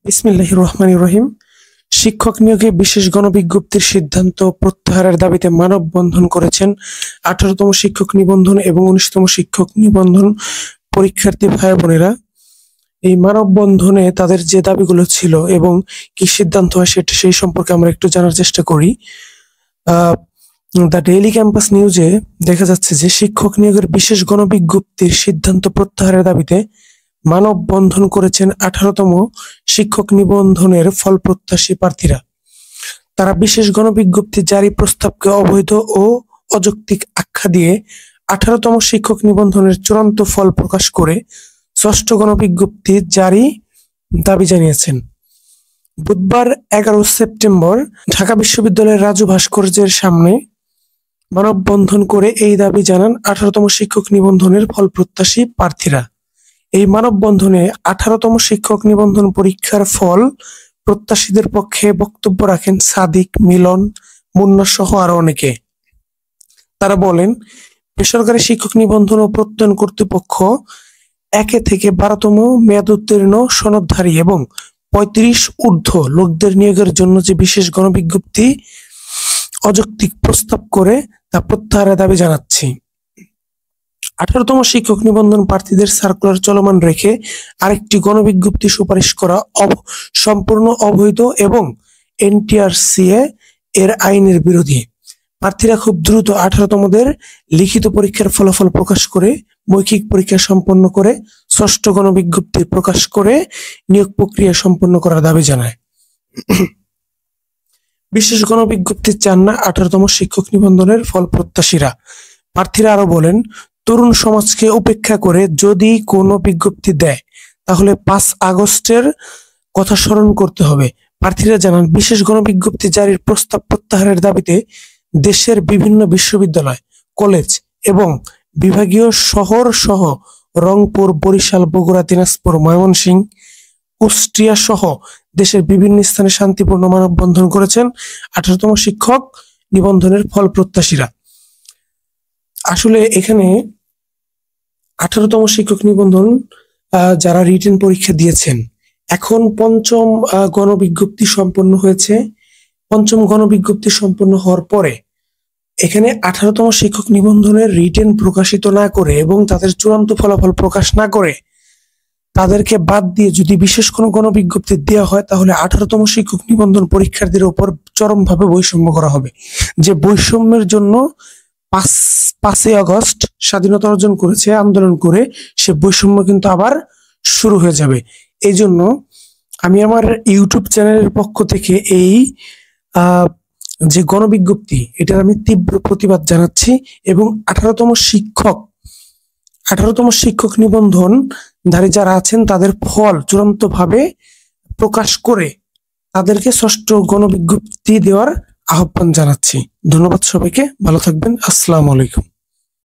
বিসমিল্লাহির রহমানির রহিম। শিক্ষক নিয়োগে বিশেষ গণবিজ্ঞপ্তির সিদ্ধান্ত প্রত্যাহারের দাবিতে মানববন্ধন করেছেন 18তম শিক্ষক নিবন্ধন এবং 19তম শিক্ষক নিবন্ধন পরীক্ষার্থী ভাই বোনেরা। এই মানববন্ধনে তাদের যে দাবিগুলো ছিল এবং কি সিদ্ধান্ত হয় সেই সম্পর্কে আমরা একটু জানার চেষ্টা করি। দ্য ডেইলি ক্যাম্পাস নিউজে দেখা যাচ্ছে যে শিক্ষক নিয়োগের বিশেষ গণবিজ্ঞপ্তির সিদ্ধান্ত প্রত্যাহারের দাবিতে মানববন্ধন করেছেন 18তম শিক্ষক নিবন্ধনের ফল প্রত্যাশী প্রার্থীরা। তারা বিশেষ গণবিজ্ঞপ্তি জারি প্রস্তাবকে অবৈধ ও অযৌক্তিক আখ্যা দিয়ে 18তম শিক্ষক নিবন্ধনের চূড়ান্ত ফল প্রকাশ করে ষষ্ঠ গণবিজ্ঞপ্তি জারি দাবি জানিয়েছেন। বুধবার 11 সেপ্টেম্বর ঢাকা বিশ্ববিদ্যালয়ের রাজু ভাস্কর্যের সামনে মানববন্ধন করে এই দাবি জানান 18তম শিক্ষক নিবন্ধনের ফল প্রত্যাশী প্রার্থীরা। এই মানববন্ধনে 18তম শিক্ষক নিবন্ধন পরীক্ষার ফল প্রত্যাশীদের পক্ষে বক্তব্য রাখেন সাদিক, মিলন, মুন্না সহ আরো অনেকে। তারা বলেন, বেসরকারি শিক্ষক নিবন্ধন ও প্রত্যয়ন কর্তৃপক্ষ 1 থেকে 12তম মেয়াদ উত্তীর্ণ সনদধারী এবং 35 ঊর্ধ্ব লোকদের নিয়োগের জন্য যে বিশেষ গণবিজ্ঞপ্তি অযৌক্তিক প্রস্তাব করে তা প্রত্যাহারের দাবি জানাচ্ছি। 18তম শিক্ষক নিবন্ধন প্রার্থীদের সার্কুলার চলমান রেখে আরেকটি গণবিজ্ঞপ্তি সুপারিশ করা সম্পূর্ণ অবৈধ এবং এনটিআরসিএ এর আইনের বিরোধী। প্রার্থীরা খুব দ্রুত 18তমদের লিখিত পরীক্ষার ফলাফল প্রকাশ করে মৌখিক পরীক্ষা সম্পন্ন করে ষষ্ঠ গণবিজ্ঞপ্তি প্রকাশ করে নিয়োগ প্রক্রিয়া সম্পন্ন করার দাবি জানায়। বিশেষ গণবিজ্ঞপ্তি চান না 18তম শিক্ষক নিবন্ধনের ফল প্রত্যাশীরা। প্রার্থীরা আরো বলেন, তরুণ সমাজকে উপেক্ষা করে যদি কোনো বিজ্ঞপ্তি দেয় তাহলে 5 আগস্টের কথা স্মরণ করতে হবে। প্রার্থীরা জানান, বিশেষ গণবিজ্ঞপ্তি জারির প্রস্তাব প্রত্যাহারের দাবিতে দেশের বিভিন্ন বিশ্ববিদ্যালয়, কলেজ এবং বিভাগীয় শহর সহ রংপুর, বরিশাল, বগুড়া, দিনাজপুর, ময়মনসিংহ, কুষ্টিয়া সহ দেশের বিভিন্ন স্থানে শান্তিপূর্ণ মানববন্ধন করেছেন 18তম শিক্ষক নিবন্ধনের ফল প্রত্যাশীরা। আসলে এখানে 18তম শিক্ষক নিবন্ধন যারা রিটেন পরীক্ষা দিয়েছেন, এখন পঞ্চম গণবিজ্ঞপ্তি সম্পন্ন হয়েছে। পঞ্চম গণবিজ্ঞপ্তি সম্পন্ন হওয়ার পরে এখানে 18তম শিক্ষক নিবন্ধনের রিটেন প্রকাশিত না করে এবং তাদের চূড়ান্ত ফলাফল প্রকাশ না করে তাদেরকে বাদ দিয়ে যদি বিশেষ কোনো গণবিজ্ঞপ্তি দেওয়া হয় তাহলে 18তম শিক্ষক নিবন্ধন পরীক্ষার্থীদের উপর চরমভাবে বৈষম্য করা হবে। যে বৈষম্যের জন্য 5ই আগস্ট স্বাধীনতা অর্জন করেছে আন্দোলন করে, সে বৈষম্য কিন্তু আবার শুরু হয়ে যাবে। এই জন্য আমি আমার ইউটিউব চ্যানেলের পক্ষ থেকে এই যে গণবিজ্ঞপ্তি এটার আমি তীব্র প্রতিবাদ জানাচ্ছি এবং 18তম শিক্ষক নিবন্ধন ধারী যারা আছেন তাদের ফল চূড়ান্ত ভাবে প্রকাশ করে তাদেরকে ষষ্ঠ গণবিজ্ঞপ্তি দেওয়ার আহ্বান জানাচ্ছি। ধন্যবাদ সবাইকে, ভালো থাকবেন। আসসালামু আলাইকুম।